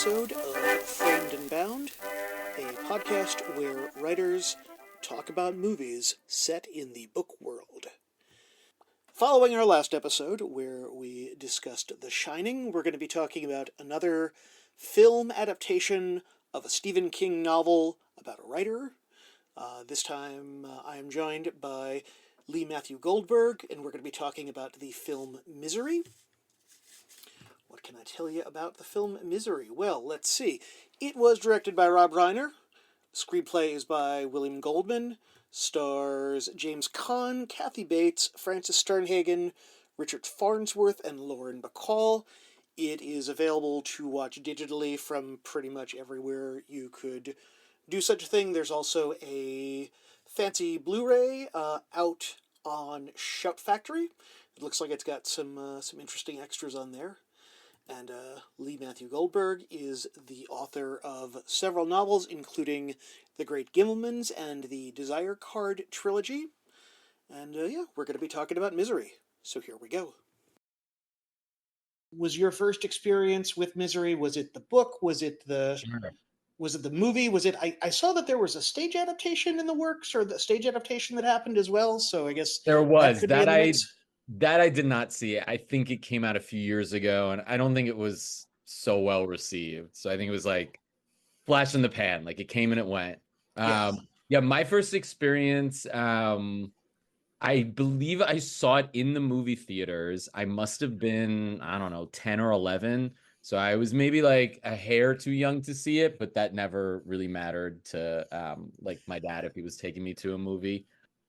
episode of Framed and Bound, a podcast where writers talk about movies set in the book world. Following our last episode, where we discussed The Shining, we're going to be talking about another film adaptation of a Stephen King novel about a writer. This time I am joined by Lee Matthew Goldberg, and we're going to be talking about the film Misery. What can I tell you about the film Misery? Well, let's see. It was directed by Rob Reiner. Screenplay is by William Goldman. Stars James Caan, Kathy Bates, Frances Sternhagen, Richard Farnsworth, and Lauren Bacall. It is available to watch digitally from pretty much everywhere you could do such a thing. There's also a fancy Blu-ray out on Shout Factory. It looks like it's got some interesting extras on there. And Lee Matthew Goldberg is the author of several novels, including The Great Gimmelmans and the Desire Card trilogy. And we're going to be talking about Misery. So here we go. Was your first experience with Misery? Was it the book? Was it the movie? Was it? I saw that there was a stage adaptation in the works, or the stage adaptation that happened as well. So I guess there was that I did not see it. I think it came out a few years ago, and I don't think it was so well received. So I think it was like flash in the pan, like it came and it went. My first experience, I believe I saw it in the movie theaters. I must have been, I don't know, 10 or 11. So I was maybe like a hair too young to see it, but that never really mattered to like my dad if he was taking me to a movie.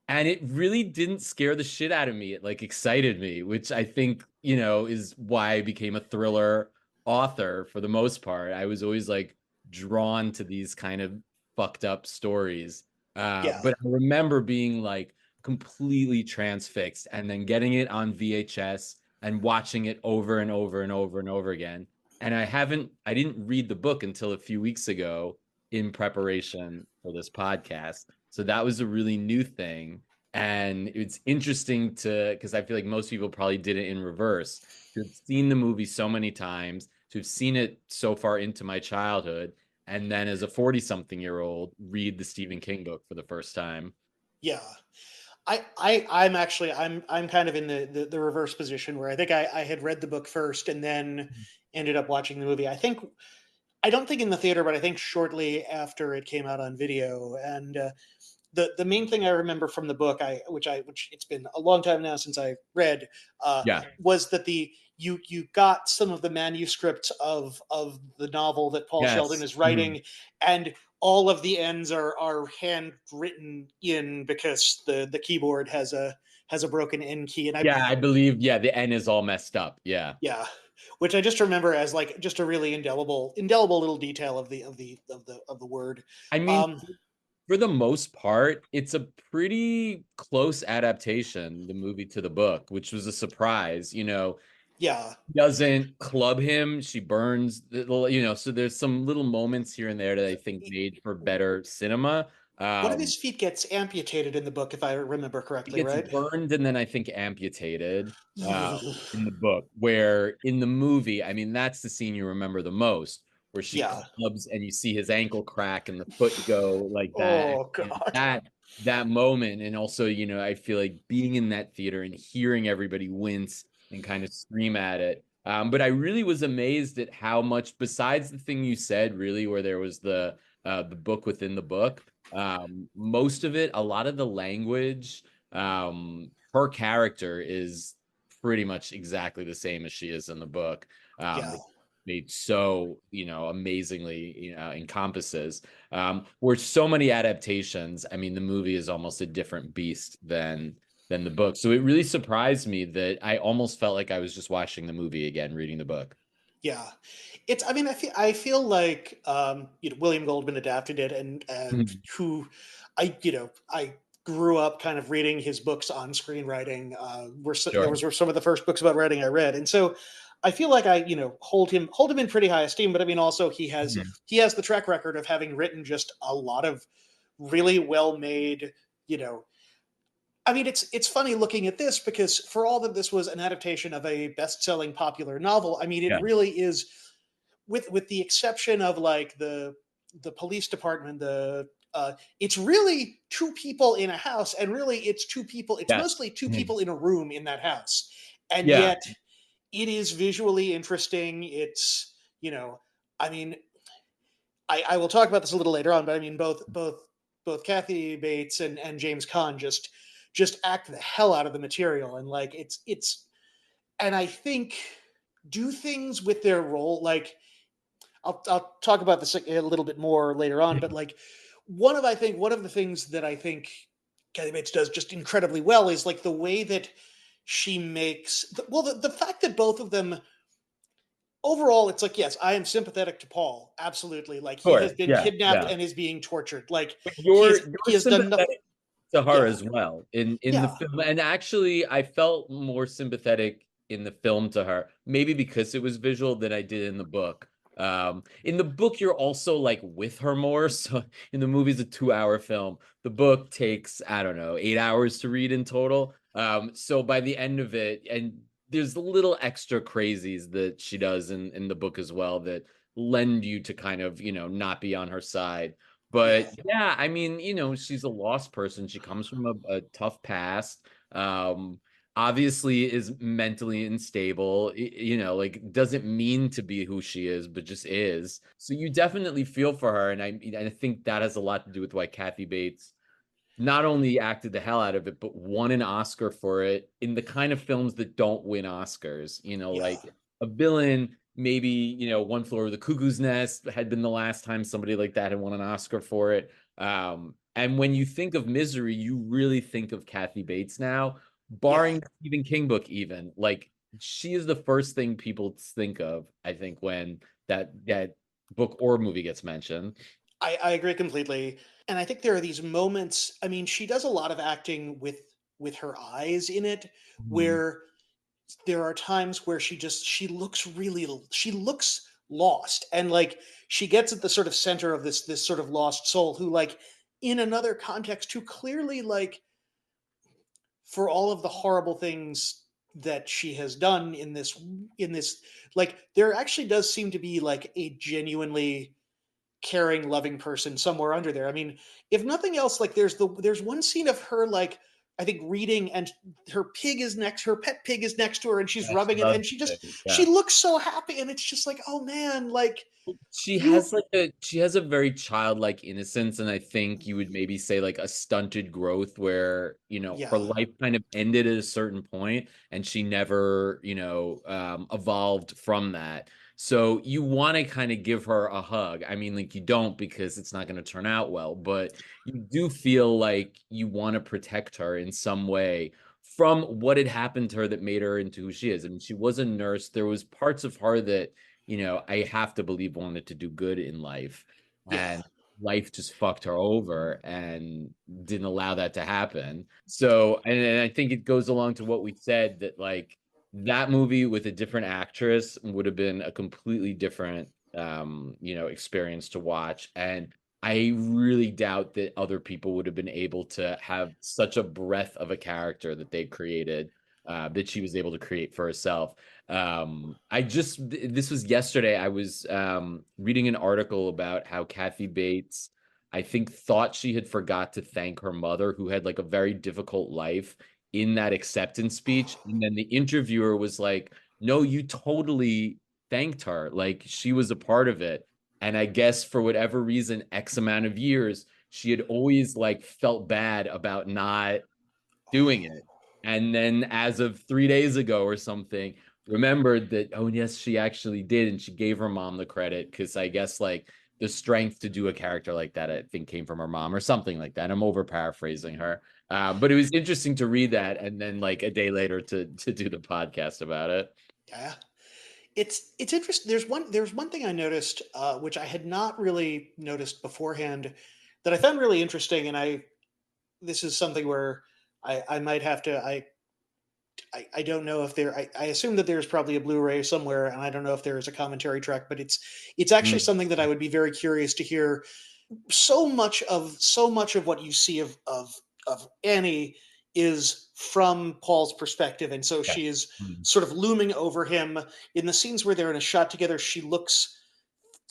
And it really didn't scare the shit out of me. It like excited me, which I think, is why I became a thriller author for the most part. I was always like drawn to these kind of fucked up stories. But I remember being like completely transfixed and then getting it on VHS and watching it over and over and over and over again. And I didn't read the book until a few weeks ago in preparation for this podcast. So that was a really new thing. And it's interesting because I feel like most people probably did it in reverse, to have seen the movie so many times, to have seen it so far into my childhood, and then as a 40-something-year-old, read the Stephen King book for the first time. Yeah. I'm actually kind of in the reverse position where I think I had read the book first and then ended up watching the movie. I don't think in the theater, but I think shortly after it came out on video. And the main thing I remember from the book, which it's been a long time now since I read, was that you got some of the manuscripts of the novel that Paul Sheldon is writing, and all of the ends are handwritten in because the keyboard has a broken N key. And I believe the N is all messed up. Yeah. Which I just remember as like just a really indelible little detail of the word. I mean, for the most part, it's a pretty close adaptation, the movie to the book, which was a surprise. Doesn't club him. She burns, so there's some little moments here and there that I think made for better cinema. One of his feet gets amputated in the book, if I remember correctly, right? Burned and then I think amputated in the book, where in the movie, I mean, that's the scene you remember the most, where she clubs and you see his ankle crack and the foot go like that. Oh, God. That moment. And also, I feel like being in that theater and hearing everybody wince and kind of scream at it. But I really was amazed at how much, besides the thing you said, really, where there was the book within the book, most of it, a lot of the language, her character is pretty much exactly the same as she is in the book. Made so, amazingly, encompasses, where so many adaptations, I mean, the movie is almost a different beast than the book. So it really surprised me that I almost felt like I was just watching the movie again, reading the book. Yeah. I feel like, William Goldman adapted it and who I grew up kind of reading his books on screenwriting, those were some of the first books about writing I read. And so I feel like I, hold him in pretty high esteem, but I mean, also he has the track record of having written just a lot of really well-made, I mean, it's funny looking at this because for all that this was an adaptation of a best-selling popular novel, I mean, it really is with the exception of like the police department, it's really two people in a house, and really it's two people. It's Yes. mostly two Mhm. people in a room in that house, and Yeah. yet it is visually interesting. It's, I mean, I will talk about this a little later on, but I mean, both Kathy Bates and James Caan just act the hell out of the material, and like and I think do things with their role. Like I'll talk about this a little bit more later on, but like one of the things that I think Kathy Bates does just incredibly well is like the way that she makes the fact that both of them overall, it's like, yes, I am sympathetic to Paul, absolutely. Like Of he has course. been Yeah. kidnapped Yeah. and is being tortured. Like But he you're has you're he has done nothing. sympathetic to her Yeah, as well in the yeah, film. And actually, I felt more sympathetic in the film to her, maybe because it was visual than I did in the book. In the book, you're also like with her more. So in the movie's a 2 hour film. The book takes, I don't know, 8 hours to read in total. So by the end of it, and there's little extra crazies that she does in the book as well that lend you to kind of, not be on her side. yeah, But yeah, I mean, she's a lost person. She comes from a tough past. Um, Obviously is mentally unstable. Like doesn't mean to be who she is, but just is. So you definitely feel for her, and I think that has a lot to do with why Kathy Bates not only acted the hell out of it, but won an Oscar for it in the kind of films that don't win Oscars. yeah, Like a villain, maybe, One Flew Over the Cuckoo's Nest had been the last time somebody like that had won an Oscar for it. And when you think of Misery, you really think of Kathy Bates now, yeah. barring the Stephen King book, even. Like she is the first thing people think of, I think, when that book or movie gets mentioned. I agree completely. And I think there are these moments. I mean, she does a lot of acting with her eyes in it, Mhm. where there are times where she looks lost, and like she gets at the sort of center of this sort of lost soul who, like, in another context, who clearly, like, for all of the horrible things that she has done in this, like, there actually does seem to be like a genuinely caring, loving person somewhere under there. I mean, if nothing else, like there's one scene of her, like, I think reading, and her pet pig is next to her, and she's Yeah, she rubbing it, loves and it. she Yeah. looks so happy, and it's just like, oh man, like She you, has she has a very childlike innocence, and I think you would maybe say like a stunted growth where, her yeah, life kind of ended at a certain point and she never, evolved from that. So you want to kind of give her a hug. I mean, like you don't because it's not going to turn out well, but you do feel like you want to protect her in some way from what had happened to her that made her into who she is. I mean, she was a nurse. There was parts of her that I have to believe wanted to do good in life. yeah, And life just fucked her over and didn't allow that to happen. So, and I think it goes along to what we said that like that movie with a different actress would have been a completely different experience to watch. And I really doubt that other people would have been able to have such a breadth of a character that they created, that she was able to create for herself. This was yesterday. I was reading an article about how Kathy Bates, I think, thought she had forgot to thank her mother, who had like a very difficult life in that acceptance speech. And then the interviewer was like, no, you totally thanked her. Like she was a part of it. And I guess for whatever reason, X amount of years, she had always like felt bad about not doing it. And then as of 3 days ago or something, remembered that, oh, yes, she actually did. And she gave her mom the credit because I guess like the strength to do a character like that, I think, came from her mom or something like that. I'm over paraphrasing her. But it was interesting to read that and then like a day later to do the podcast about it. yeah. It's interesting. There's one thing I noticed, which I had not really noticed beforehand, that I found really interesting, and this is something where I might have to I don't know if I assume that there's probably a Blu-ray somewhere, and I don't know if there is a commentary track, but it's actually Mm, something that I would be very curious to hear. So much of what you see of Annie is from Paul's perspective, and so yes. she is Mm, sort of looming over him in the scenes where they're in a shot together. She looks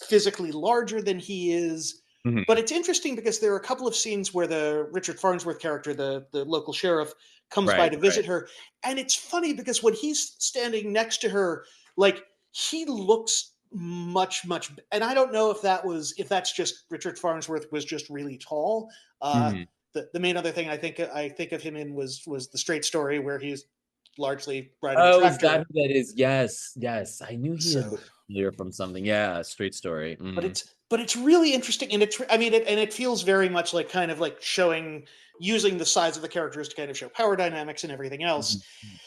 physically larger than he is. But Mhm. it's interesting because there are a couple of scenes where the Richard Farnsworth character, the local sheriff, comes by Right, to right. visit her. And it's funny because when he's standing next to her, like he looks much, and I don't know if that's just Richard Farnsworth was just really tall. Uh Mhm. the main other thing I think of him in was the Straight Story, where he's largely riding a Oh, is that tractor. who that is? Yes, yes. I knew he had So looked familiar from something. Yeah, Straight Story. but Mhm. it's really interesting, and it feels very much like kind of like showing using the size of the characters to kind of show power dynamics and everything else. Mhm.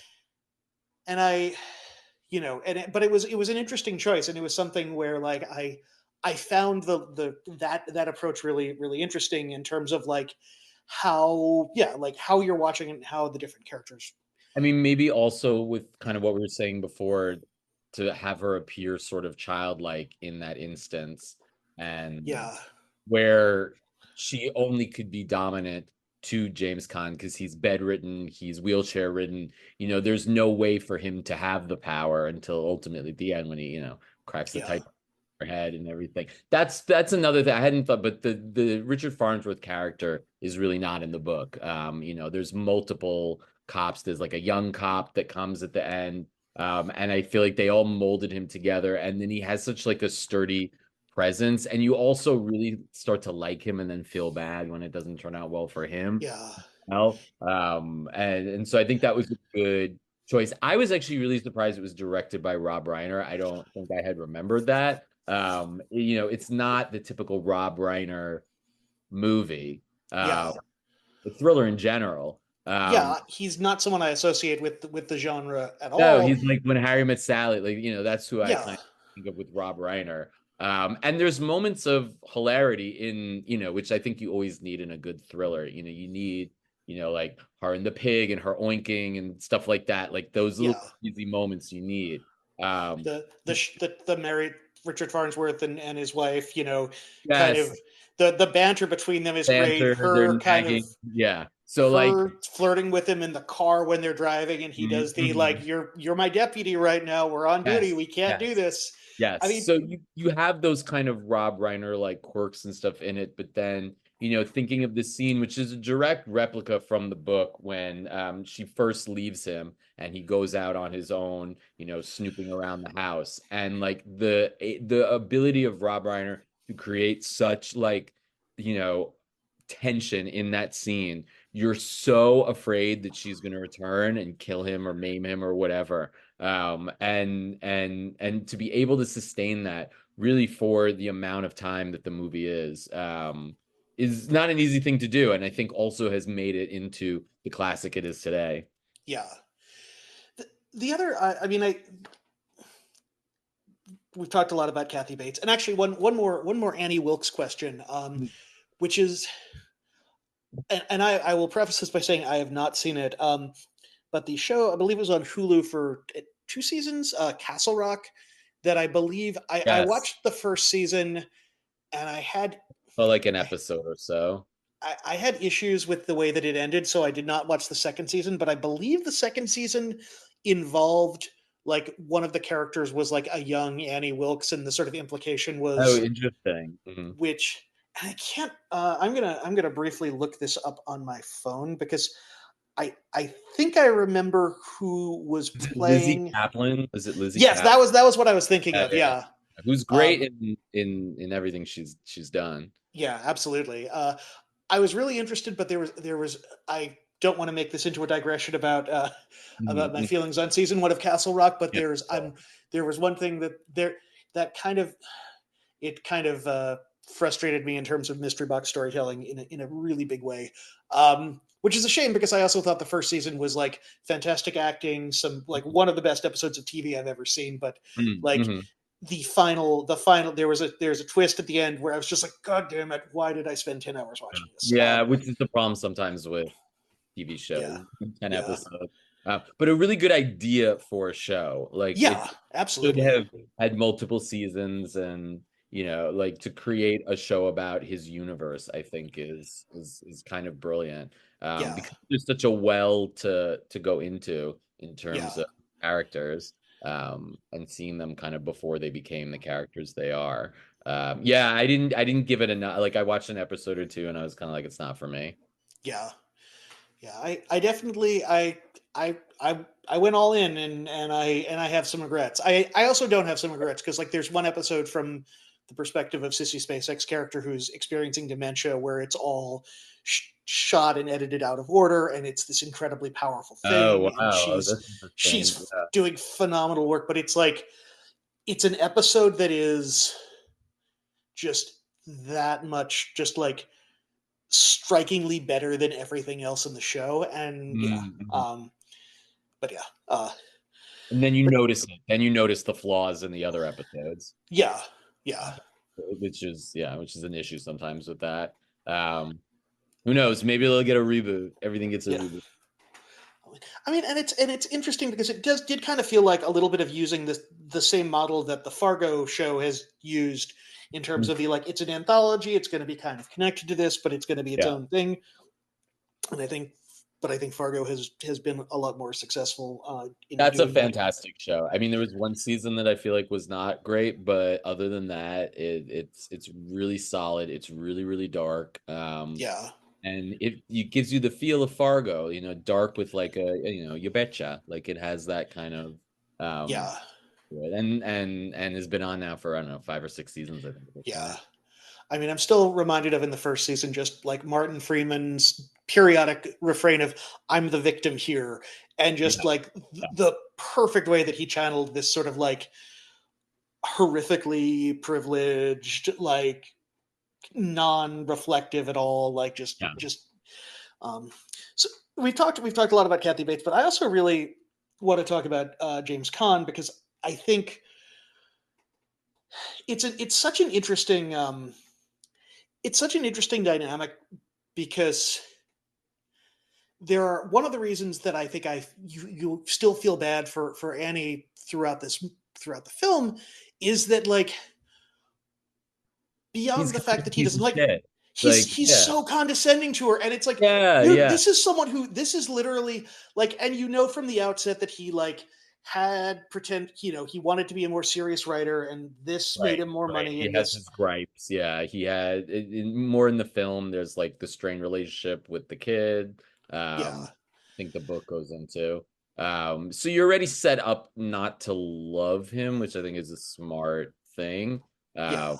And I but it was an interesting choice, and it was something where like I found that approach really interesting in terms of like how you're watching and how the different characters. I mean, maybe also with kind of what we were saying before, to have her appear sort of childlike in that instance, and Yeah, where she only could be dominant to James Caan because he's bedridden, he's wheelchair ridden. There's no way for him to have the power until ultimately at the end when he, cracks the yeah, type her head and everything. That's another thing I hadn't thought, but the Richard Farnsworth character is really not in the book. There's multiple cops. There's like a young cop that comes at the end. And I feel like they all molded him together. And then he has such like a sturdy presence. And you also really start to like him and then feel bad when it doesn't turn out well for him. yeah, Well, and so I think that was a good choice. I was actually really surprised it was directed by Rob Reiner. I don't think I had remembered that. It's not the typical Rob Reiner movie, yeah. the thriller in general. Yeah, he's not someone I associate with the genre at No, all. he's like When Harry Met Sally. Like, that's who I Yeah, kind of think of with Rob Reiner. And there's moments of hilarity which I think you always need in a good thriller. You need, like her and the pig and her oinking and stuff like that. Like those little yeah. easy moments you need. Um, The married Richard Farnsworth and his wife, kind yes, of the banter between them is great. banter, they're Her kind of nagging. Yeah. So like, her flirting with him in the car when they're driving, and he does the mhm. like, you're my deputy right now. We're on duty. Yes, We can't do yes. this. I Yes. mean, So you have those kind of Rob Reiner like quirks and stuff in it, but then, thinking of this scene, which is a direct replica from the book when she first leaves him and he goes out on his own, snooping around the house. And like the ability of Rob Reiner to create such like, you know, tension in that scene. You're so afraid that she's going to return and kill him or maim him or whatever, and to be able to sustain that really for the amount of time that the movie is not an easy thing to do, and I think also has made it into the classic it is today. yeah. The other, I mean, we've talked a lot about Kathy Bates, and actually one more Annie Wilkes question, which is, and I will preface this by saying I have not seen it, but the show, I believe, it was on Hulu for 2 seasons, Castle Rock, that I believe I Yes, watched the first season, and well, like an I, episode or so. I had issues with the way that it ended, so I did not watch the second season. But I believe the second season involved like one of the characters was like a young Annie Wilkes, and the sort of implication Oh, was interesting. Mhm. which, and I can't. I'm gonna briefly look this up on my phone because I think I remember who was Is it Lizzie playing. Kaplan? Is it Lizzie Yes, Kaplan? that was what I was thinking Yeah, of. yeah. Yeah, Who's great um, in everything she's done. yeah, absolutely. I was really interested, but there was. I don't want to make this into a digression about my Mhm. feelings on season one of Castle Rock, but Yeah. there was one thing that kind of frustrated me in terms of mystery box storytelling in a really big way. Which is a shame because I also thought the first season was like fantastic acting, some like one of the best episodes of TV I've ever seen. But like Mhm. the final there's a twist at the end where I was just like, God damn it, why did I spend 10 hours watching this? Yeah, which is the problem sometimes with TV Yeah, shows, 10 yeah, episodes. But a really good idea for a show. Like it yeah, should absolutely, have had multiple seasons and like to create a show about his universe, I think is kind of brilliant. yeah, Because there's such a well to go into in yeah. terms of characters, and seeing them kind of before they became the characters they are. Yeah, I didn't give it enough. Like I watched an episode or two and I was kind of like, it's not for me. Yeah, yeah. I definitely I went all in, and I have some regrets. I also don't have some regrets because like there's one episode from the perspective of Sissy Spacek's character who's experiencing dementia where it's all shot and edited out of order, and it's this incredibly powerful Oh thing, and wow, oh, that's interesting. she's Yeah. doing phenomenal work, but it's like it's an episode that is just that much just like strikingly better than everything else in the show. And yeah, Mhm. but yeah, And then you but notice it. Then you notice the flaws in the other episodes, yeah, yeah, which is an issue sometimes with that. Who knows? Maybe they'll get a reboot. Everything gets a yeah. reboot. I mean, and it's interesting because it did kind of feel like a little bit of using the same model that the Fargo show has used in terms of the like it's an anthology, it's going to be kind of connected to this, but it's going to be its Yeah. own thing. And I think Fargo has been a lot more successful in That's a doing that. fantastic show. I mean, there was one season that I feel like was not great, but other than that, it's really solid. It's really, really dark. Yeah, And it gives you the feel of Fargo, dark with like you betcha. Like it has that kind of um yeah, to it. And has been on now for I don't know, 5 or 6 seasons, I think, at this yeah. point. I mean, I'm still reminded of in the first season just like Martin Freeman's periodic refrain of "I'm the victim here," and Yeah, just like yeah, the perfect way that he channeled this sort of like horrifically privileged, like non-reflective at all, like yeah. just. Um, so we've talked a lot about Kathy Bates, but I also really want to talk about James Caan because I think it's such an interesting dynamic because there are one of the reasons that I think you still feel bad for Annie throughout the film is that like He's beyond the kind fact of a that he piece doesn't of like shit. he's Like, he's yeah, so condescending to her, and it's like yeah, dude, yeah, this is someone who this is literally like, and you know from the outset that he like had pretend he wanted to be a more serious writer and this made right, him more right. money He and has this his gripes. Yeah, he had more in the film. There's like the strained relationship with the kid. yeah, I think the book goes into. So you're already set up not to love him, which I think is a smart thing. yeah,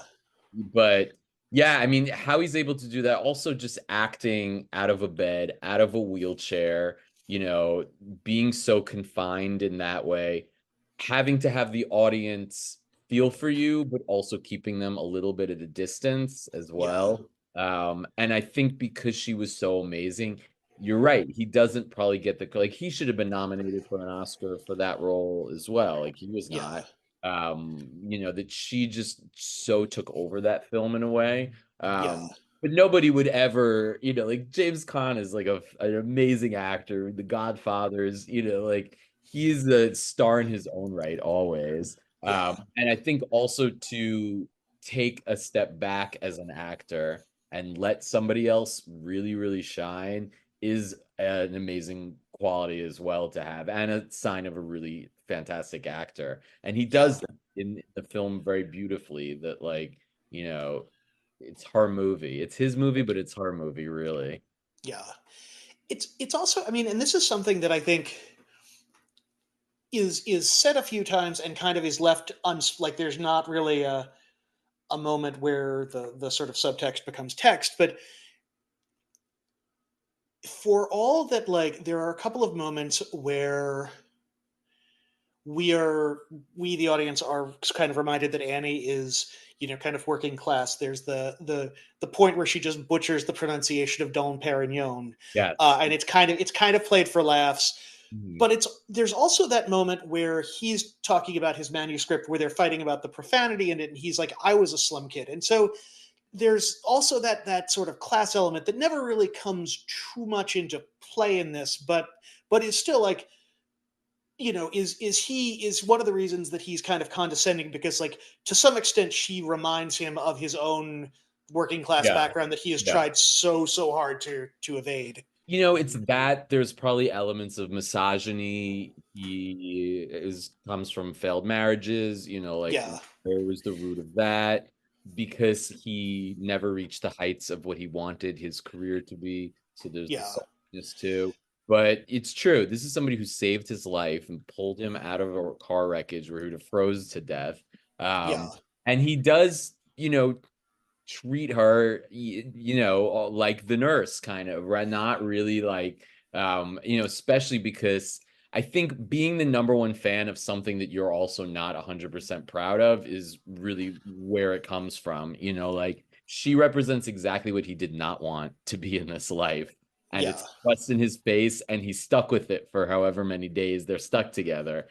But yeah, I mean, how he's able to do that, also just acting out of a bed, out of a wheelchair, you know, being so confined in that way, having to have the audience feel for you, but also keeping them a little bit at a distance as yeah, well. And I think because she was so amazing, you're right. He doesn't probably get like he should have been nominated for an Oscar for that role as well. Like he was yeah, not that she just so took over that film in a way. yeah, But nobody would ever, like James Caan is like an amazing actor, The Godfathers, like he's a star in his own right always. yeah, And I think also to take a step back as an actor and let somebody else really, really shine is an amazing quality as well to have, and a sign of a really fantastic actor. And he yeah, does that in the film very beautifully. That like it's her movie, it's his movie, but it's her movie, really. yeah. It's also, I mean, and this is something that I think is said a few times and kind of is left like there's not really a moment where the sort of subtext becomes text, but for all that, like there are a couple of moments where we are we the audience are kind of reminded that Annie is kind of working class. There's the point where she just butchers the pronunciation of Don Perignon, Yes. and it's kind of played for laughs. Mhm. But there's also that moment where he's talking about his manuscript where they're fighting about the profanity in it, and he's like, I was a slum kid. And so there's also that sort of class element that never really comes too much into play in this, but is still like, is one of the reasons that he's kind of condescending because like to some extent she reminds him of his own working class Yeah. background that he has Yeah. tried so hard to evade. It's that there's probably elements of misogyny. He is comes from failed marriages, like Yeah, where was the root of that? because he never reached the heights of what he wanted his career to be. So there's the Yeah. saltiness too. But it's true. This is somebody who saved his life and pulled him out of a car wreckage where he'd have froze to death. Yeah. And he does, treat her, like the nurse kind of, right? Not really like, especially because I think being the number one fan of something that you're also not 100% proud of is really where it comes from. Like she represents exactly what he did not want to be in this life. And Yeah. it's thrust in his face, and he's stuck with it for however many days they're stuck together.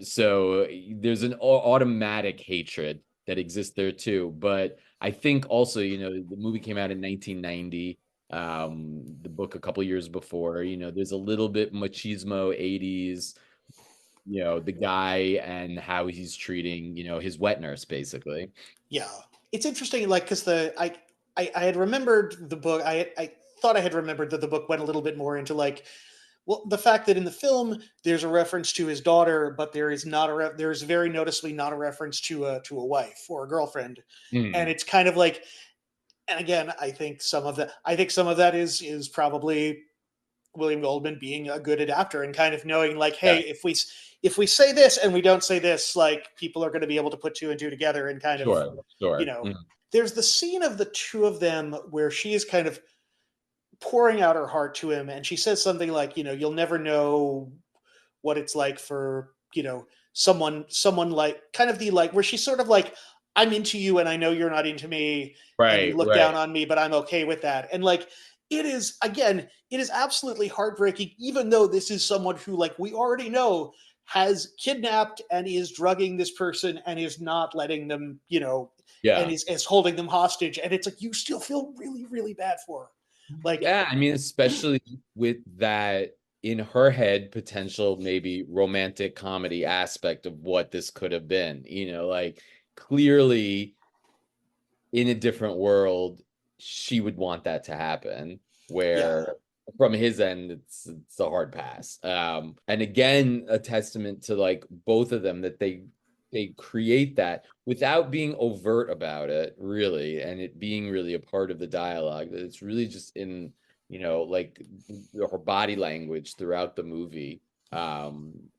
So there's an automatic hatred that exists there too. But I think also, the movie came out in 1990, the book a couple years before. There's a little bit machismo 80s, the guy and how he's treating, his wet nurse, basically. Yeah. It's interesting, like, because I had remembered the book. I thought I had remembered that the book went a little bit more into like, well, the fact that in the film there's a reference to his daughter, but there is not there is very noticeably not a reference to a wife or a girlfriend, and Mm, it's kind of like, and again, I think some of that is probably William Goldman being a good adapter and kind of knowing like, yeah, hey, if we say this and we don't say this, like people are going to be able to put two and two together and kind of, sure, you sure. know, there's the scene of the two of them where she is kind of pouring out her heart to him and she says something like, you'll never know what it's like for, someone like kind of the like where she's sort of like, I'm into you and I know you're not into me and you Right, look down right. on me, but I'm okay with that. And like it is absolutely heartbreaking, even though this is someone who, like, we already know has kidnapped and is drugging this person and is not letting them, and Yeah. is holding them hostage. And it's like you still feel really, really bad for her. Like, Yeah, I mean, especially with that in her head potential maybe romantic comedy aspect of what this could have been, like clearly in a different world, she would want that to happen. yeah, Where from his end, it's a hard pass. And again, a testament to like both of them that they create that without being overt about it, really, and it being really a part of the dialogue. That it's really just in, like her body language throughout the movie,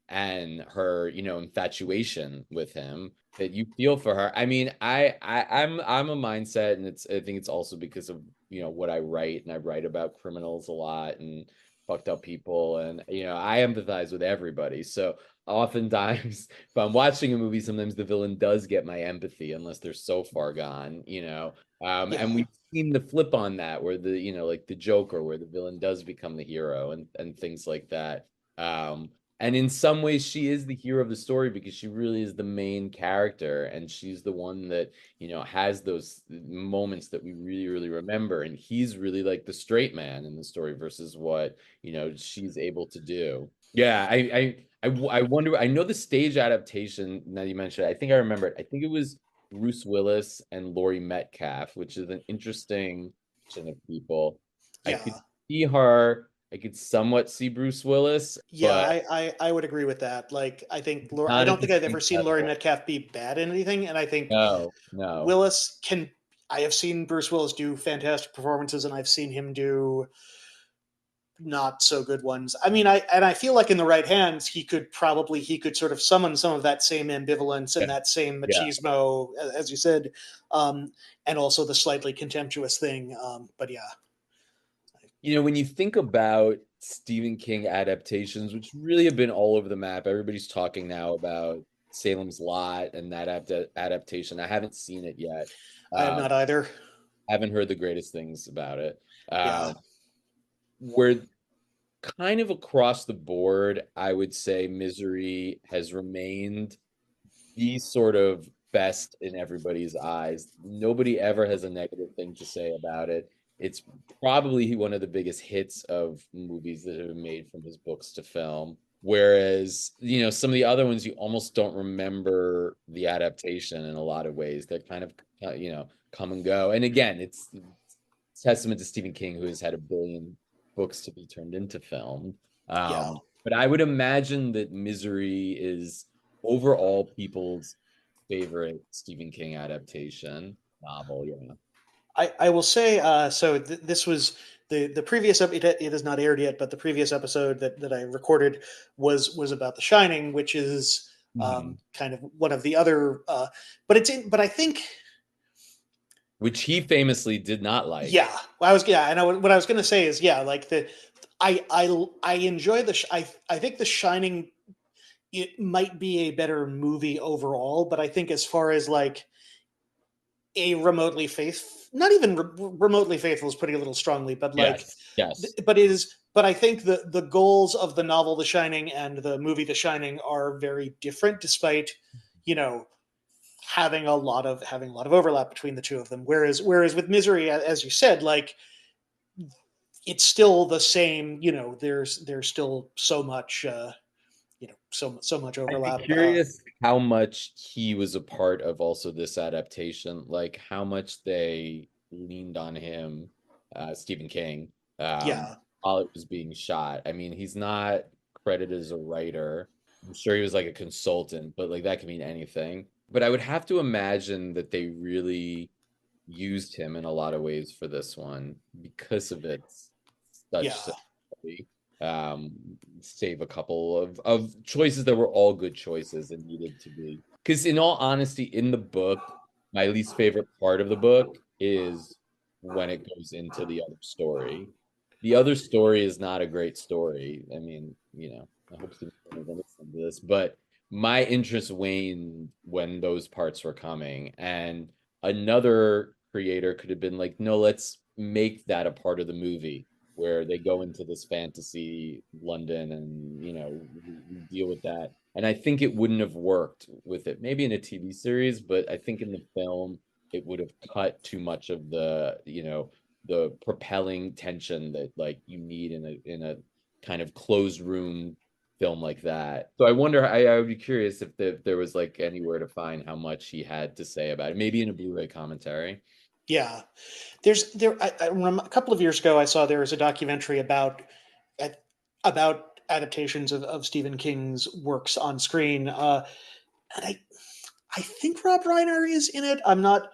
and her, infatuation with him that you feel for her. I mean, I'm a mindset, and I think it's also because of what I write, and I write about criminals a lot and fucked up people, and I empathize with everybody. So oftentimes, if I'm watching a movie, sometimes the villain does get my empathy, unless they're so far gone. yeah, And we've seen the flip on that, where the like the Joker, where the villain does become the hero, and things like that. Um, and in some ways, she is the hero of the story because she really is the main character, and she's the one that, has those moments that we really, really remember. And he's really like the straight man in the story versus what, she's able to do. Yeah, I wonder. I know the stage adaptation now you mentioned. I think I remember it. I think it was Bruce Willis and Laurie Metcalf, which is an interesting of people. I yeah. could see her. I could somewhat see Bruce Willis, Yeah, but I would agree with that. Like, I not at don't the think I've same ever seen Laurie level. Metcalf be bad in anything, and I think No, no. Willis can. I have seen Bruce Willis do fantastic performances, and I've seen him do not so good ones. I mean, I feel like in the right hands, he could sort of summon some of that same ambivalence Yeah, and that same yeah. machismo, as you said, and also the slightly contemptuous thing. But yeah, When you think about Stephen King adaptations, which really have been all over the map, everybody's talking now about Salem's Lot and that adaptation. I haven't seen it yet. I have Um, not either. haven't heard the greatest things about it. Yeah, Where kind of across the board, I would say Misery has remained the sort of best in everybody's eyes. Nobody ever has a negative thing to say about it. It's probably one of the biggest hits of movies that have been made from his books to film. Whereas, some of the other ones, you almost don't remember the adaptation in a lot of ways. They're kind of, come and go. And again, it's testament to Stephen King, who has had a billion books to be turned into film. yeah. But I would imagine that Misery is overall people's favorite Stephen King adaptation. novel. Yeah. I will say, so this was the previous it has not aired yet, but the previous episode that I recorded was about The Shining, which is Mhm. kind of one of the other, but I think, Which he famously did not like. yeah, what I was going to say is, yeah, like I enjoy I think The Shining, it might be a better movie overall, but I think as far as like a remotely faith, not even remotely faithful is putting it a little strongly, but like, Yes. Yes. but it is. But I think the goals of the novel The Shining and the movie The Shining are very different, despite you know having a lot of overlap between the two of them. Whereas with Misery, as you said, like it's still the same. There's still so much. So much I'd be overlap. curious how much he was a part of also this adaptation, like how much they leaned on him, Stephen King, um, Yeah, while it was being shot. I mean, he's not credited as a writer. I'm sure he was like a consultant, but like that could mean anything. But I would have to imagine that they really used him in a lot of ways for this one because of its such yeah, similarity. Um, Save a couple of choices that were all good choices and needed to be. Because in all honesty, in the book, my least favorite part of the book is when it goes into the other story. The other story is not a great story. I mean, I hope Stephen King doesn't listen to this, but my interest waned when those parts were coming. And another creator could have been like, no, let's make that a part of the movie where they go into this fantasy London and we deal with that. And I think it wouldn't have worked with it. Maybe in a TV series, but I think in the film it would have cut too much of the propelling tension that like you need in a kind of closed room film like that. So I wonder, I would be curious if there was like anywhere to find how much he had to say about it. Maybe in a Blu-ray commentary. yeah. I remember a couple of years ago I saw there was a documentary about adaptations of Stephen King's works on screen, and I think Rob Reiner is in it. I'm not.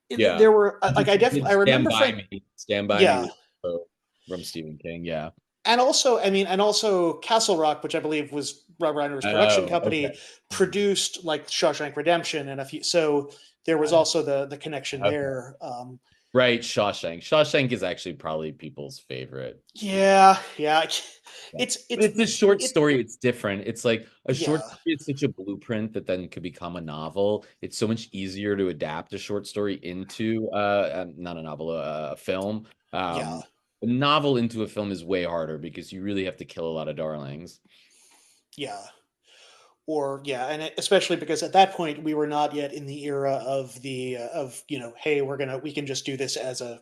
Yeah. There were He I definitely I did Stand remember By Frank. Me. Stand By Me Yeah, was also from Stephen King. Yeah. and also Castle Rock, which I believe was Rob Reiner's production Oh, okay. company, produced like Shawshank Redemption and a few. So there was also the connection Okay. there. Right, Shawshank. Shawshank is actually probably people's favorite. Yeah, yeah. Yeah. It's But it's it's a short it. story. It's different. It's like a short Yeah, story is such a blueprint that then could become a novel. It's so much easier to adapt a short story into not a novel, a film. yeah. A novel into a film is way harder because you really have to kill a lot of darlings. Yeah. Or yeah, and especially because at that point we were not yet in the era of the of hey, we can just do this as a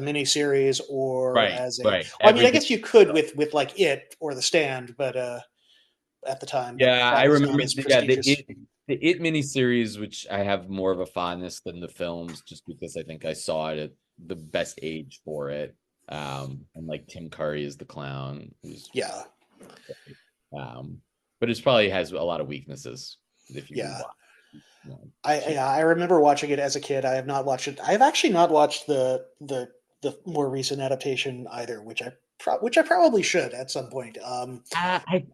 mini series or Right, as a. right. Well, I mean, I Everything. guess you could with like It or The Stand, but at the time Yeah, I that was not remember. as Yeah, prestigious. the It miniseries, which I have more of a fondness than the films, just because I think I saw it at the best age for it. And like Tim Curry is the clown, who's Yeah, great. But it probably has a lot of weaknesses if you yeah. rewatch. You know, I remember watching it as a kid. I have not watched it. I have actually not watched the more recent adaptation either, which I probably should at some point.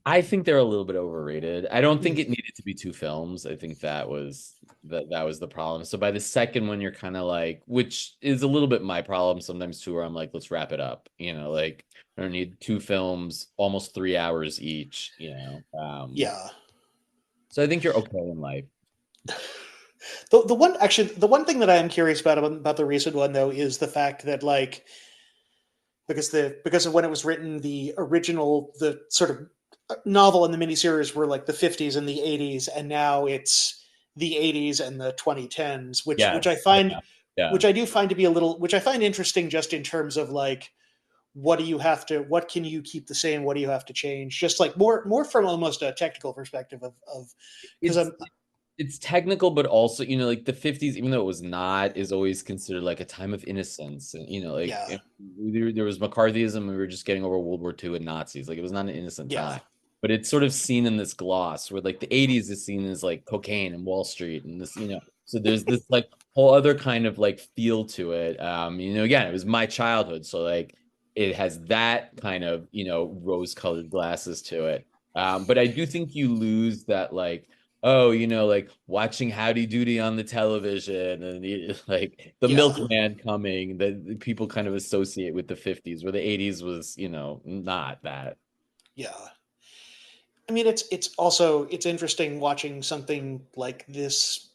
I think they're a little bit overrated. I don't think Mm, it needed to be two films. I think that was the problem. So by the second one, you're kind of like, which is a little bit my problem sometimes too, where I'm like, let's wrap it up. Like I don't need two films, almost 3 hours each. yeah. So I think you're okay in life. The one thing that I am curious about the recent one though is the fact that like because of when it was written, the sort of novel and the miniseries were like the 50s and the 80s, and now it's the 80s and the 2010s, which I Yes. find Yeah. Yeah. which I do find to be a little which I find interesting just in terms of like what can you keep the same, what do you have to change, just like more from almost a technical perspective of because It's I'm it's technical, but also, like the 50s, even though it was not, is always considered like a time of innocence. And, like yeah, there was McCarthyism, and we were just getting over World War II and Nazis. Like it was not an innocent yeah, time. But it's sort of seen in this gloss where like the 80s is seen as like cocaine and Wall Street and this. So there's this like whole other kind of like feel to it. Again, it was my childhood, so like it has that kind of, rose-colored glasses to it. But I do think you lose that like, oh, like watching Howdy Doody on the television and like the Yeah, milkman coming that the people kind of associate with the 50s, where the 80s was, not that. yeah. I mean, it's also it's interesting watching something like this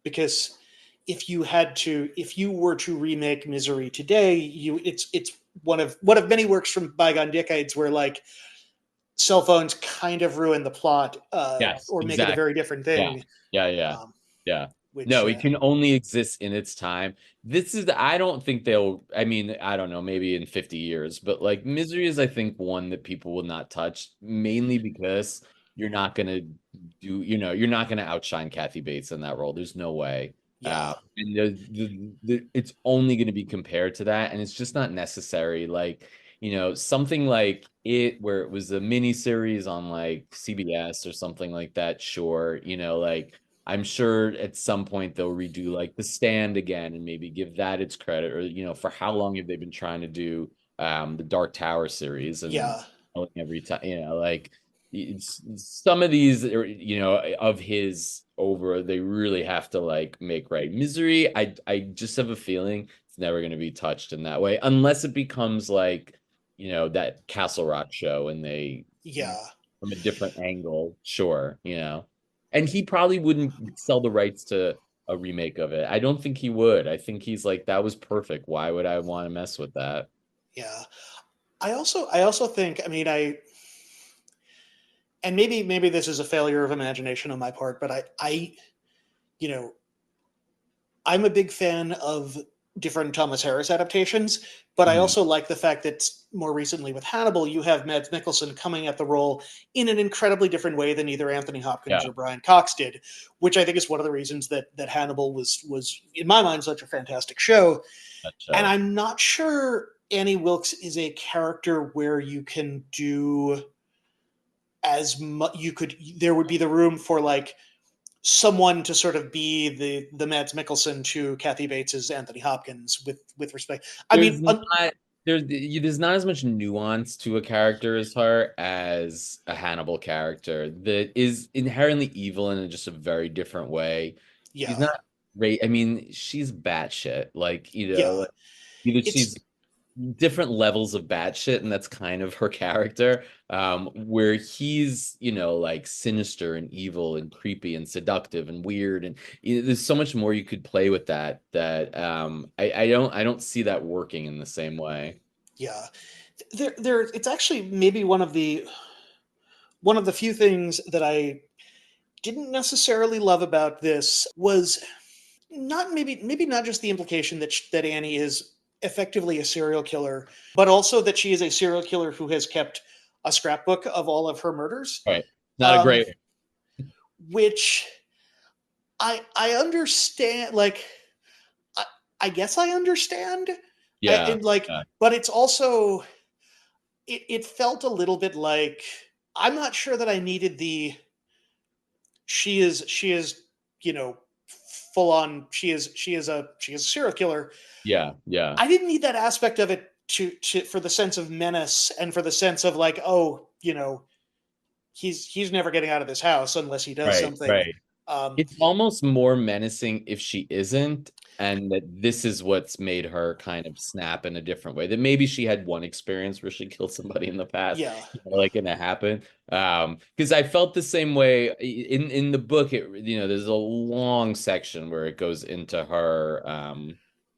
because if you were to remake Misery today, it's one of many works from bygone decades where like cell phones kind of ruin the plot Yes, or make it a exactly. very different Yeah, thing. yeah, yeah, Um, yeah. which No, it can only exist in its time. I don't think I mean, I don't know, maybe in 50 years, but like Misery is, I think, one that people will not touch, mainly because you're not gonna you're not gonna outshine Kathy Bates in that role. There's no way. yeah, And it's only gonna be compared to that, and it's just not necessary. Like, something like it, where it was a mini series on like CBS or something like that, sure. Like I'm sure at some point they'll redo like The Stand again and maybe give that its credit, or for how long have they been trying to do the Dark Tower series and yeah, every time, like some of these of his over, they really have to like make right. Misery, I just have a feeling it's never going to be touched in that way unless it becomes like that Castle Rock show and they yeah, from a different angle, sure, and he probably wouldn't sell the rights to a remake of it. I don't think he would. I think he's like, that was perfect. Why would I want to mess with that? yeah. I also think, I mean, and maybe this is a failure of imagination on my part, but I you know I'm a big fan of different Thomas Harris adaptations, but I Mhm. also like the fact that more recently with Hannibal, you have Mads Mikkelsen coming at the role in an incredibly different way than either Anthony Hopkins Yeah, or Brian Cox did, which I think is one of the reasons that Hannibal was in my mind such a fantastic show. that And show. I'm not sure Annie Wilkes is a character where you can do as much. You could there would be the room for like someone to sort of be the Mads Mikkelsen to Kathy Bates's Anthony Hopkins with respect. I mean, There's not there's not as much nuance to a character as her as a Hannibal character that is inherently evil in just a very different way. She's yeah, not great. I mean, she's batshit. Like, yeah. like, either It's she's different levels of batshit, and that's kind of her character. Where he's, like sinister and evil and creepy and seductive and weird, and there's so much more you could play with that I don't see that working in the same way. yeah. There. It's actually maybe one of the few things that I didn't necessarily love about this was not maybe not just the implication that Annie is effectively a serial killer, but also that she is a serial killer who has kept a scrapbook of all of her murders, Right. Not a um, great. which I understand. Like I, I guess I understand, Yeah. and like, Yeah. but it's also it felt a little bit like I'm not sure that I needed the she is you know full on she is a serial killer. Yeah. Yeah. I didn't need that aspect of it to for the sense of menace and for the sense of like, oh, he's never getting out of this house unless he does Right. something. Right. Um, It's almost more menacing if she isn't, and that this is what's made her kind of snap in a different way. That maybe she had one experience where she killed somebody in the past, yeah, like, and it happened. Because I felt the same way in the book. There's a long section where it goes into her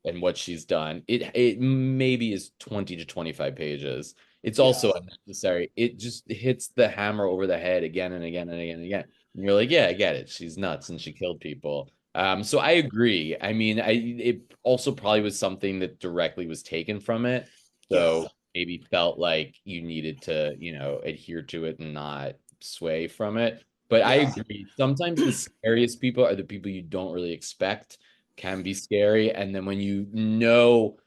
and what she's done. It maybe is 20 to 25 pages. It's yeah, also unnecessary. It just hits the hammer over the head again and again and again and again. And you're like, yeah, I get it. She's nuts and she killed people. So I agree. I mean, it also probably was something that directly was taken from it. yeah, So maybe felt like you needed to, adhere to it and not sway from it. But I yeah, agree. Sometimes the scariest people are the people you don't really expect can be scary. And then when you know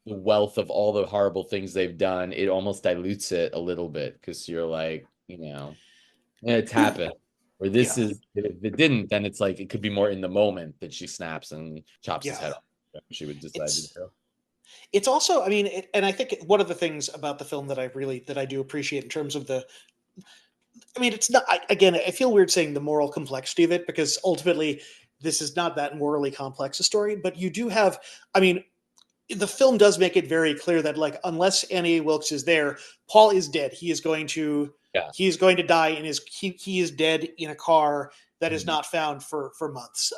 the wealth of all the horrible things they've done, it almost dilutes it a little bit because you're like, it's happened. Where this Yeah. is, if it didn't, then it's like it could be more in the moment that she snaps and chops his Yeah. head off. She would decide to It's do. it's also, I mean, and I think one of the things about the film that I do appreciate in terms of the, I mean, it's not, again, I feel weird saying the moral complexity of it, because ultimately this is not that morally complex a story, but you do have, I mean, the film does make it very clear that, like, unless Annie Wilkes is there, Paul is dead. Yeah. He is going to die in his, he is dead in a car that is Mhm. not found for months.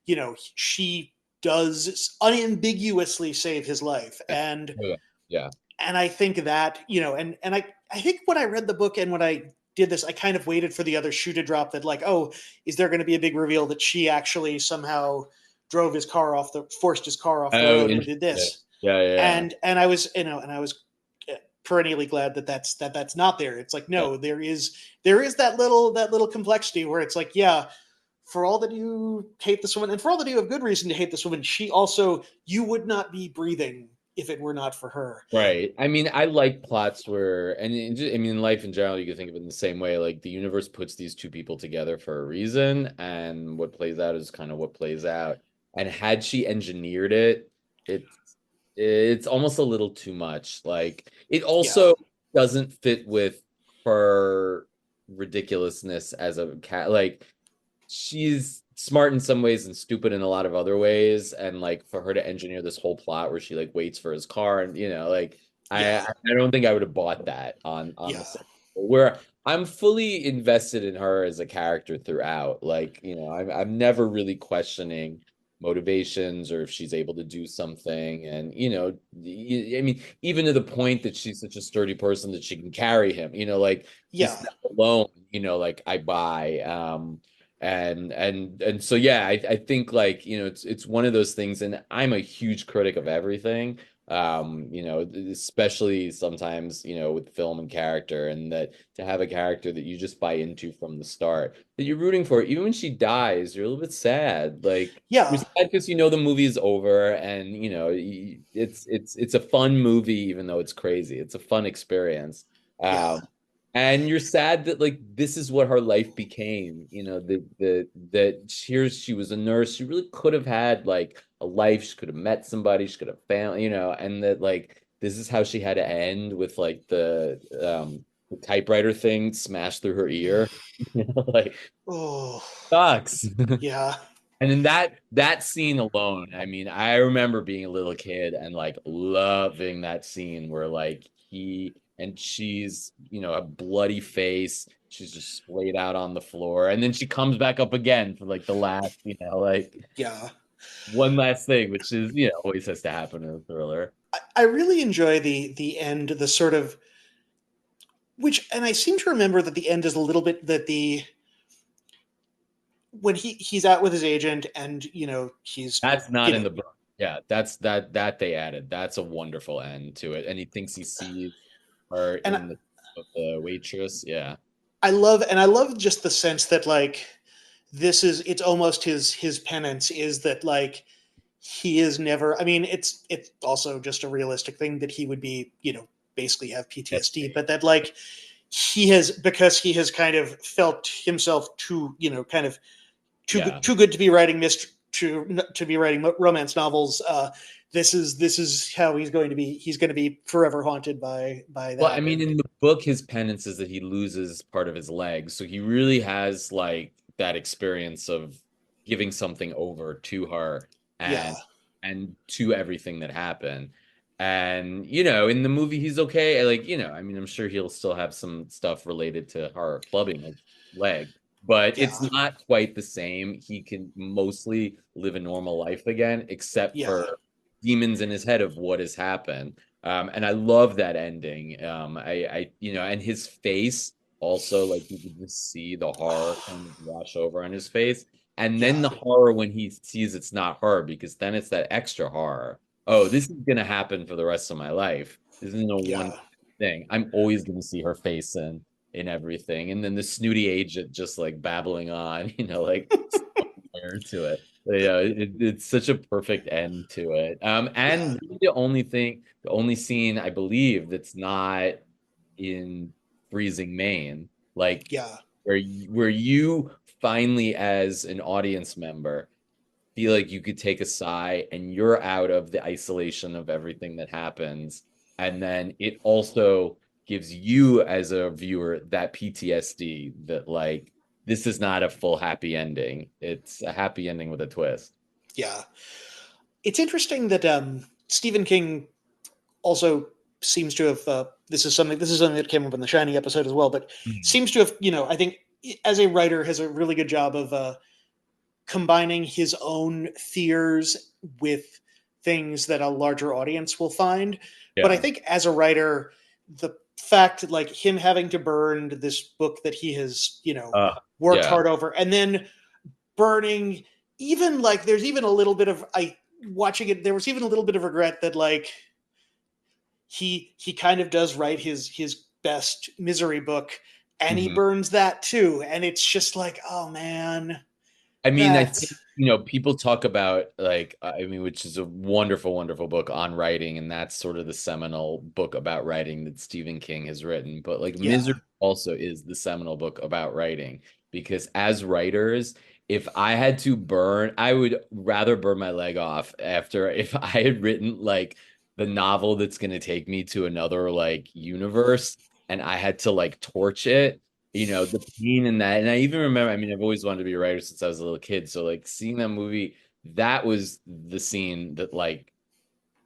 You know, she does unambiguously save his life, Yeah. Oh, yeah. Yeah. and I think that, you know, and I think when I read the book and when I did this, I kind of waited for the other shoe to drop, that, like, oh, is there going to be a big reveal that she actually somehow forced his car off the Oh, road and did interesting. this. Yeah, yeah, And I was, and I was perennially glad that that's not there. It's like, yeah. no, there is that little complexity where it's like, yeah, for all that you hate this woman, and for all that you have good reason to hate this woman, she also, you would not be breathing if it were not for her. Right. I mean, I like plots where, and I mean, in life in general, you can think of it in the same way. Like the universe puts these two people together for a reason, and what plays out is kind of what plays out. And had she engineered it, it's it's almost a little too much. Like it Yeah, also doesn't fit with her ridiculousness as a cat. Like she's smart in some ways and stupid in a lot of other ways, and like for her to engineer this whole plot where she like waits for his car, and like yeah, I don't think I would have bought that on the yeah, set, where I'm fully invested in her as a character throughout. Like I'm never really questioning motivations or if she's able to do something, and I mean, even to the point that she's such a sturdy person that she can carry him, like just yeah, that alone, like I buy. And so yeah, I think like it's one of those things, and I'm a huge critic of everything, especially sometimes with film and character, and that to have a character that you just buy into from the start, that you're rooting for, even when she dies, you're a little bit sad. Like you're yeah, sad because the movie is over, and it's a fun movie, even though it's crazy. It's a fun experience. yeah, And you're sad that like this is what her life became. That here she was a nurse. She really could have had like a life. She could have met somebody. She could have family. And that like this is how she had to end, with like the typewriter thing smashed through her ear. Like oh, sucks. yeah, And in that scene alone, I mean, I remember being a little kid and like loving that scene where like he and she's, a bloody face. She's just splayed out on the floor. And then she comes back up again for like the last, like yeah. one last thing, which is, always has to happen in a thriller. I really enjoy the end, the sort of, which, and I seem to remember that the end is a little bit that the, when he's out with his agent, and he's, That's not you in know the book. Yeah, that they added. That's a wonderful end to it. And he thinks he sees her and in the waitress. Yeah. I love just the sense that, like, it's almost his penance is that, like, he is never, I mean, it's also just a realistic thing that he would be, basically have Yes. PTSD, but that, like, because he has kind of felt himself too, kind of Yeah. too good to be writing to be writing romance novels. This is how he's going to be forever haunted by Well, I that. mean, And in the book, his penance is that he loses part of his leg. So he really has like that experience of giving something over to her, yeah, and to everything that happened. And in the movie he's okay. Like, I mean, I'm sure he'll still have some stuff related to her clubbing his leg, but it's yeah, not quite the same. He can mostly live a normal life again, except yeah, for demons in his head of what has happened. And I love that ending. And his face also, like you could just see the horror kind of wash over on his face. And then yeah, the horror when he sees it's not her, because then it's that extra horror. Oh, this is gonna happen for the rest of my life. This isn't a one yeah, thing. I'm always gonna see her face in everything. And then the snooty agent just like babbling on, like to it. Yeah, it's such a perfect end to it. yeah, And really the only scene I believe that's not in freezing Maine. Like yeah, where you finally, as an audience member, feel like you could take a sigh and you're out of the isolation of everything that happens. And then it also gives you, as a viewer, that PTSD that, like, this is not a full happy ending. It's a happy ending with a twist. Yeah. It's interesting that Stephen King also seems to have this is something that came up in the Shining episode as well, but Mm. seems to have, I think as a writer has a really good job of combining his own fears with things that a larger audience will find. But I Yeah. think as a writer, the fact that like him having to burn this book that he has, worked Yeah. hard over, and then burning, even like there's even a little bit of I watching it, there was even a little bit of regret that like he kind of does write his best misery book and he Mhm. burns that too. And it's just like, oh man, I mean, I that's think, people talk about, like, I mean, which is a wonderful, wonderful book on writing, and that's sort of the seminal book about writing that Stephen King has written. But like, yeah, Misery also is the seminal book about writing, because as writers, if I had to burn, I would rather burn my leg off after if I had written like the novel that's going to take me to another like universe and I had to like torch it, the pain in that. And I even remember, I mean, I've always wanted to be a writer since I was a little kid. So like seeing that movie, that was the scene that like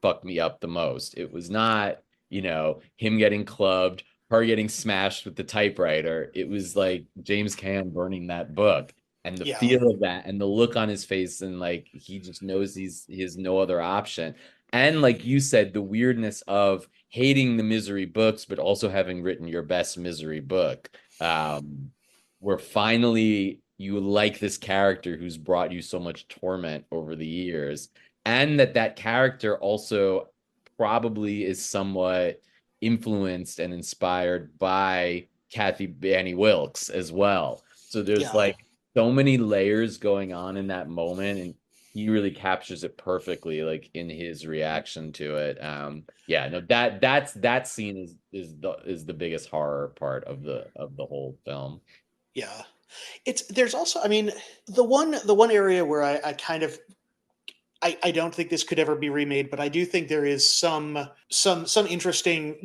fucked me up the most. It was not, him getting clubbed, her getting smashed with the typewriter. It was like James Caan burning that book and the yeah, feel of that and the look on his face, and like he just knows he has no other option. And like you said, the weirdness of hating the misery books, but also having written your best misery book. Where finally you like this character who's brought you so much torment over the years, and that character also probably is somewhat influenced and inspired by Kathy Banny Wilkes as well. So there's yeah. like so many layers going on in that moment, and he really captures it perfectly, like in his reaction to it. Yeah, no, that scene is the biggest horror part of the whole film. Yeah. It's there's also, I mean, the one area where I kind of I don't think this could ever be remade, but I do think there is some interesting,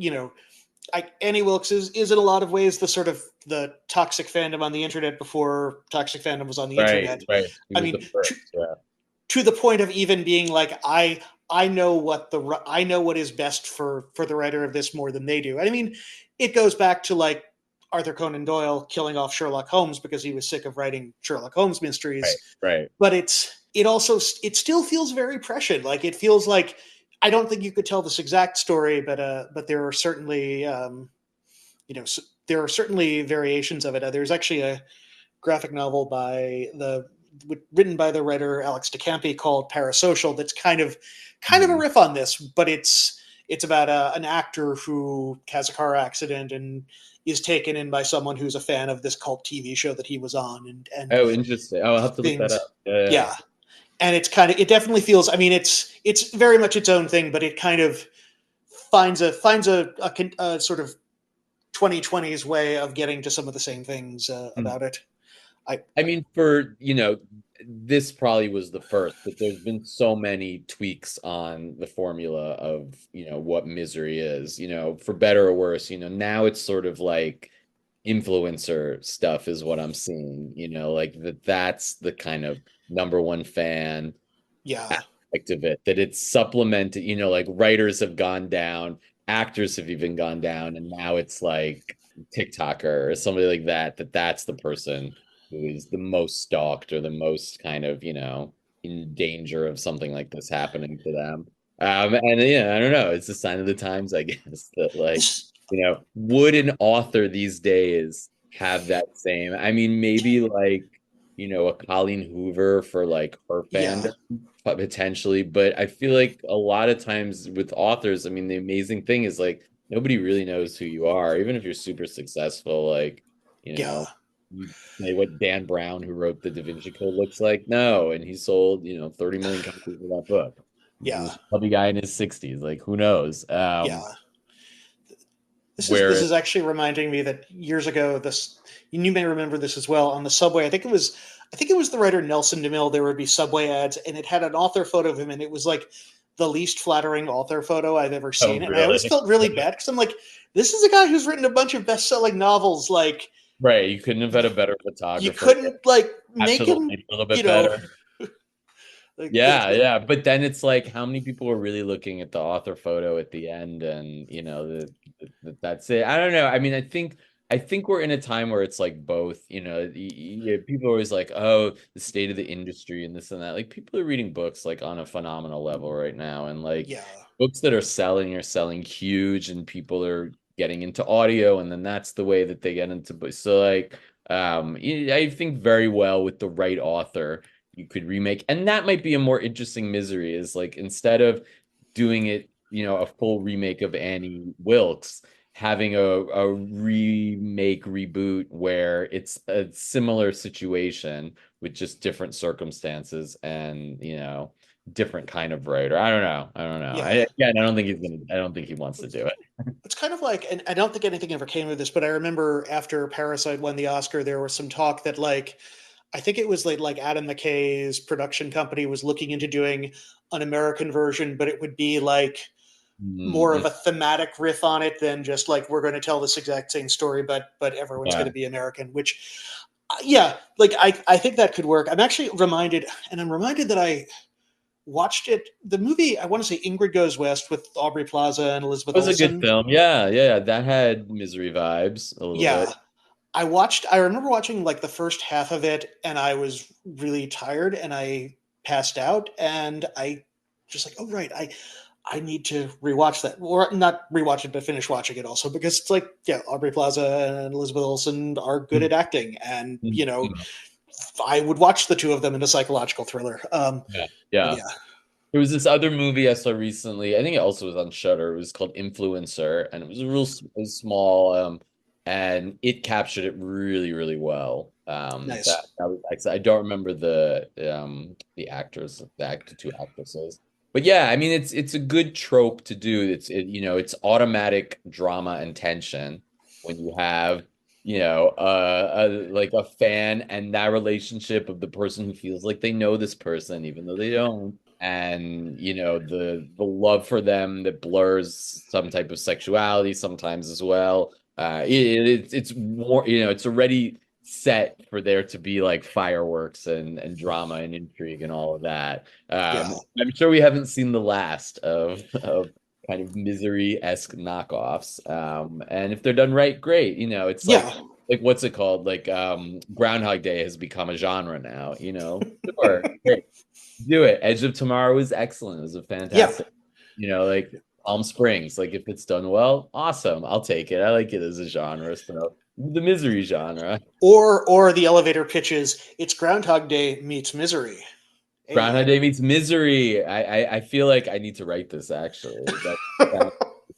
Annie Wilkes is in a lot of ways the sort of the toxic fandom on the internet before toxic fandom was on the Right, internet. right. He I was mean, the first. Yeah. to the point of even being like, I know what is best for the writer of this more than they do. I mean, it goes back to like Arthur Conan Doyle killing off Sherlock Holmes because he was sick of writing Sherlock Holmes Right, mysteries. right. But it still feels very prescient. Like it feels like I don't think you could tell this exact story, but there are certainly there are certainly variations of it. There's actually a graphic novel written by the writer Alex DeCampi called Parasocial that's kind of a Mhm. riff on this, but it's about an actor who has a car accident and is taken in by someone who's a fan of this cult TV show that he was on, and Oh, interesting. Oh, I'll have to look that things. up. Yeah, yeah. Yeah, and it definitely feels. I mean, it's very much its own thing, but it kind of finds a sort of 2020s way of getting to some of the same things Hmm. about it. I I mean, this probably was the first, but there's been so many tweaks on the formula of, what misery is, for better or worse. Now it's sort of like influencer stuff is what I'm seeing, like that's the kind of number one fan yeah, aspect of it, that it's supplemented, like writers have gone down, actors have even gone down, and now it's like TikToker or somebody like that's the person who is the most stalked or the most kind of, in danger of something like this happening to them. And yeah, I don't know, it's a sign of the times, I guess, that like, this would an author these days have that same, I mean, maybe like, a Colleen Hoover for like her yeah, fandom, potentially, but I feel like a lot of times with authors, I mean, the amazing thing is like nobody really knows who you are, even if you're super successful. Like, you yeah, know, you say what Dan Brown, who wrote the Da Vinci Code, looks like. No, and he sold, 30 million copies of that book. He's yeah, a chubby guy in his 60s. Like, who knows? yeah. This where is actually reminding me that years ago, this you may remember this as well on the subway. I think it was the writer Nelson DeMille. There would be subway ads, and it had an author photo of him, and it was like the least flattering author photo I've ever oh seen. And I always really felt really bad because I'm like, this is a guy who's written a bunch of best-selling novels. Like, right, you couldn't have had a better you photographer. couldn't like make him, Absolutely, a little you bit know, better. like Yeah, yeah. But then it's like, how many people are really looking at the author photo at the end, and that's it. I don't know. I mean, I think we're in a time where it's like both. People are always like, oh, the state of the industry and this and that. Like, people are reading books like on a phenomenal level right now, and like yeah, books that are selling huge, and people are getting into audio, and then that's the way that they get into books. So like, I think very well with the right author you could remake. And that might be a more interesting misery, is like, instead of doing it, a full remake of Annie Wilkes, having a remake reboot where it's a similar situation with just different circumstances and, different kind of writer. I don't know. I don't know. yeah. I don't think he wants to do it. It's kind of like, and I don't think anything ever came of this, but I remember after Parasite won the Oscar, there was some talk that like I think it was like Adam McKay's production company was looking into doing an American version, but it would be like more Mm, of a thematic riff on it than just like we're going to tell this exact same story, but everyone's going yeah. to be American. Which, yeah, like I think that could work. I'm actually reminded, and I'm reminded that I watched it. The movie I want to say Ingrid Goes West with Aubrey Plaza and Elizabeth It was a good Olsen. film. Yeah, yeah. That had misery vibes a little Yeah, bit. I remember watching like the first half of it and I was really tired and I passed out and I just like, oh right, I need to rewatch that, or not rewatch it, but finish watching it also because it's like, yeah, Aubrey Plaza and Elizabeth Olsen are good at acting, and I would watch the two of them in a psychological thriller. Yeah, But yeah. yeah, There was this other movie I saw recently. I think it also was on Shudder. It was called Influencer, and it was it was small, and it captured it really, really well. nice. That was, I don't remember the actors, the two actresses, but yeah, I mean, it's a good trope to do. It's automatic drama and tension when you have like a fan and that relationship of the person who feels like they know this person even though they don't, and the love for them that blurs some type of sexuality sometimes as well. It's more, it's already set for there to be like fireworks and drama and intrigue and all of that. Yeah, I'm sure we haven't seen the last of kind of misery-esque knockoffs. And if they're done right, great. It's yeah, like what's it called? Like Groundhog Day has become a genre now, Sure, great. Do it. Edge of Tomorrow was excellent. It was a yeah. fantastic, like Palm Springs. Like if it's done well, awesome. I'll take it. I like it as a genre. So the misery genre. Or the elevator pitches. It's Groundhog Day meets Misery. Groundhog Hey. Day meets Misery. I feel like I need to write this actually. That sounds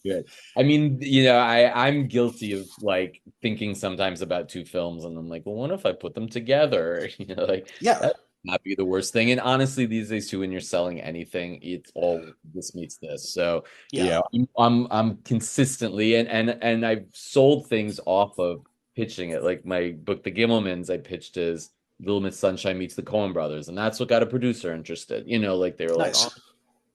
good. I mean, I'm guilty of like thinking sometimes about two films and I'm like, well, what if I put them together? Like Yeah, that would not be the worst thing. And honestly, these days too, when you're selling anything, it's all this meets this. So, yeah, I'm consistently and I've sold things off of pitching it. Like my book, The Gimelmans, I pitched as Little Miss Sunshine meets the Coen Brothers, and that's what got a producer interested. Like they were like, nice. oh.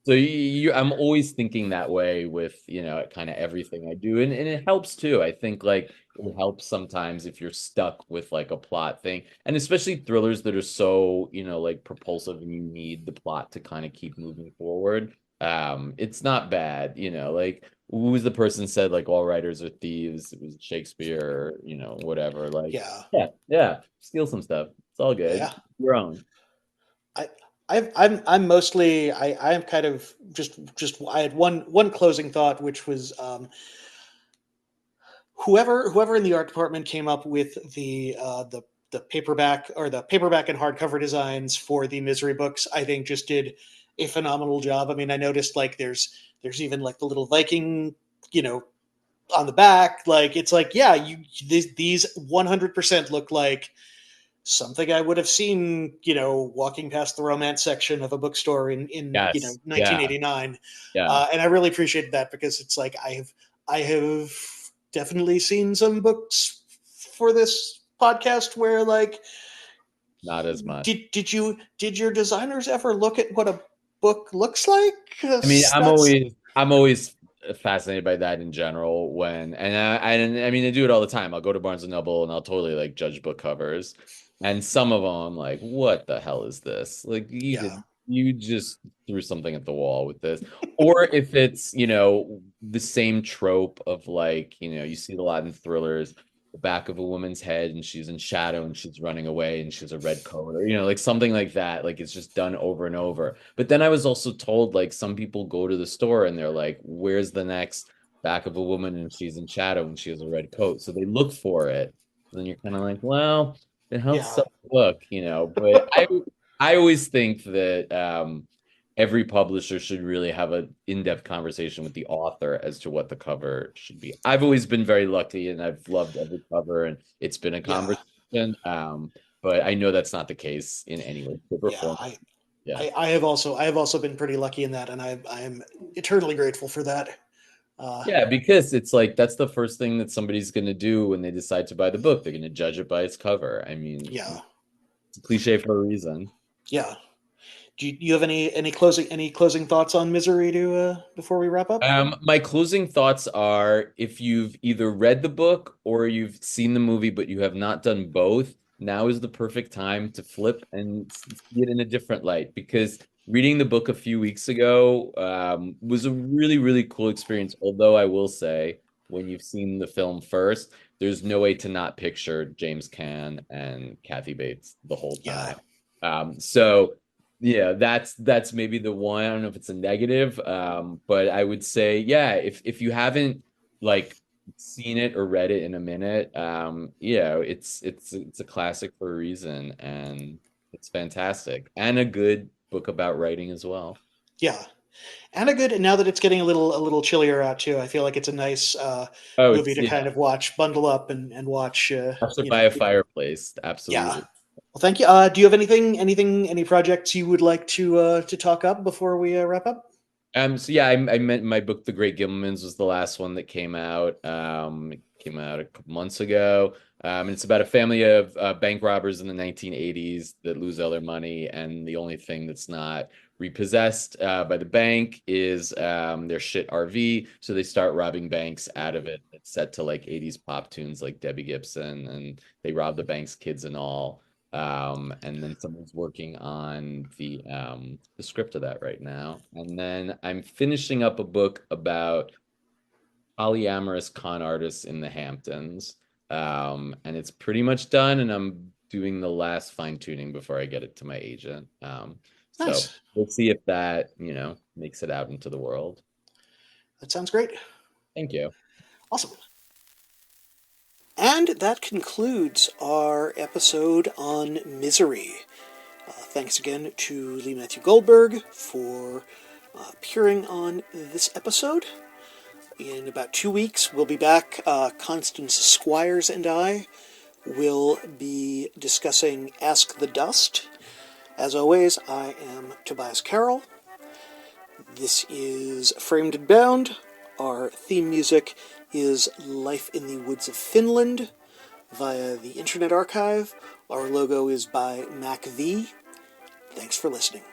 So I'm always thinking that way with kind of everything I do, and it helps too. I think like it helps sometimes if you're stuck with like a plot thing, and especially thrillers that are so like propulsive, and you need the plot to kind of keep moving forward. It's not bad, like who was the person said like all writers are thieves? It was Shakespeare, or, whatever. Like, Yeah, yeah, steal some stuff. It's all good. yeah. Your own. I, I'm mostly, I am kind of just, I had one closing thought, which was, whoever in the art department came up with the paperback or the paperback and hardcover designs for the Misery books, I think just did a phenomenal job. I mean, I noticed like there's even like the little Viking, you know, on the back. Like it's like, yeah, these 100% look like something I would have seen, walking past the romance section of a bookstore in Yes. Yeah. 1989. Yeah. And I really appreciated that because it's like I have definitely seen some books for this podcast where, like, Not as much. did your designers ever look at what a book looks like? I mean, 'Cause I'm always fascinated by that in general. I mean, I do it all the time. I'll go to Barnes and Noble and I'll totally like judge book covers, and some of them I'm like, what the hell is this? Like yeah, you just threw something at the wall with this. Or if it's, the same trope of like, you see it a lot in thrillers, the back of a woman's head and she's in shadow and she's running away and she's a red coat, or like something like that, like it's just done over and over. But then I was also told, like, some people go to the store and they're like, where's the next back of a woman and she's in shadow and she has a red coat, so they look for it. And then you're kind of like, well, it helps yeah, sell the book, but I always think that every publisher should really have an in-depth conversation with the author as to what the cover should be. I've always been very lucky and I've loved every cover and it's been a yeah, conversation. But I know that's not the case in any way, shape, or yeah. form. Yeah. I have also been pretty lucky in that, and I am eternally grateful for that. Yeah, because it's like that's the first thing that somebody's going to do when they decide to buy the book. They're going to judge it by its cover. I mean, Yeah, it's a cliche for a reason. yeah. Do you have any closing thoughts on Misery to before we wrap up? My closing thoughts are, if you've either read the book or you've seen the movie, but you have not done both, now is the perfect time to flip and see it in a different light. Because reading the book a few weeks ago was a really, really cool experience. Although I will say, when you've seen the film first, there's no way to not picture James Caan and Kathy Bates the whole Yeah, time. So yeah, that's maybe the one. I don't know if it's a negative, but I would say, yeah, if you haven't like seen it or read it in a minute, it's a classic for a reason, and it's fantastic and a good book about writing as well. yeah. And a good, now that it's getting a little chillier out too, I feel like it's a nice Oh, movie it's to kind of watch, bundle up and watch. also by a fireplace, Yeah. absolutely. Well, thank you. Do you have any projects you would like to talk up before we wrap up? So yeah, I meant my book, The Great Gilmans, was the last one that came out. It came out a couple months ago. And it's about a family of bank robbers in the 1980s that lose all their money, and the only thing that's not repossessed by the bank is their shit RV. So they start robbing banks out of it. It's set to like 80s pop tunes like Debbie Gibson, and they rob the bank's kids and all. And then someone's working on the script of that right now. And then I'm finishing up a book about polyamorous con artists in the Hamptons. And it's pretty much done, and I'm doing the last fine tuning before I get it to my agent. So Nice. we'll see if that, makes it out into the world. That sounds great. Thank you. Awesome. And that concludes our episode on Misery. Thanks again to Lee Matthew Goldberg for appearing on this episode. In about 2 weeks, we'll be back. Constance Squires and I will be discussing Ask the Dust. As always, I am Tobias Carroll. This is Framed and Bound. Our theme music is Life in the Woods of Finland via the Internet Archive. Our logo is by Mack V. Thanks for listening.